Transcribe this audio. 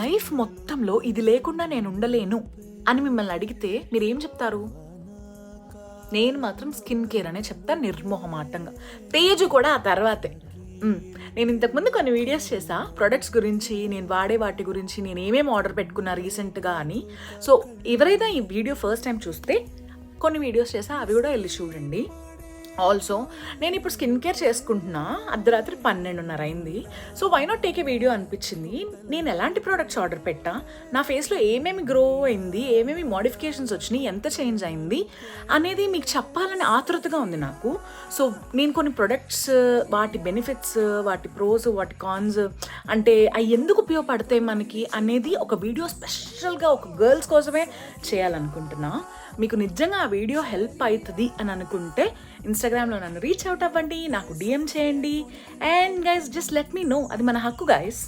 Life మొత్తంలో ఇది లేకుండా నేను ఉండలేను అని మిమ్మల్ని అడిగితే మీరు ఏం చెప్తారు? నేను మాత్రం స్కిన్ కేర్ అనే చెప్తాను నిర్మోహమాటంగా. తేజు కూడా ఆ తర్వాతే. నేను ఇంతకుముందు కొన్ని వీడియోస్ చేసా ప్రొడక్ట్స్ గురించి, నేను వాడే వాటి గురించి, నేను ఏమేమి ఆర్డర్ పెట్టుకున్నా రీసెంట్గా అని. సో ఎవరైనా ఈ వీడియో ఫస్ట్ టైం చూస్తే కొన్ని వీడియోస్ చేసా, అవి కూడా వెళ్ళి చూడండి. ఆల్సో నేను ఇప్పుడు స్కిన్ కేర్ చేసుకుంటున్నా, అర్ధరాత్రి 12:30 అయింది. So why not take a video అనిపించింది. నేను ఎలాంటి ప్రోడక్ట్స్ ఆర్డర్ పెట్టా, నా ఫేస్లో ఏమేమి గ్రో అయింది, ఏమేమి మోడిఫికేషన్స్ వచ్చినాయి, ఎంత చేంజ్ అయింది అనేది మీకు చెప్పాలని ఆతృతగా ఉంది నాకు. సో నేను కొన్ని ప్రొడక్ట్స్, వాటి బెనిఫిట్స్, వాటి ప్రోస్, వాటి కాన్స్, అంటే అవి ఎందుకు ఉపయోగపడతాయి మనకి అనేది ఒక వీడియో స్పెషల్గా ఒక గర్ల్స్ కోసమే చేయాలనుకుంటున్నా. మీకు నిజంగా ఆ వీడియో హెల్ప్ అవుతుంది అని అనుకుంటే ఇన్స్టాగ్రామ్లో నన్ను రీచ్ అవుట్ అవ్వండి, నాకు డిఎం చేయండి. And guys just let me know, అది మన హక్కు గైస్.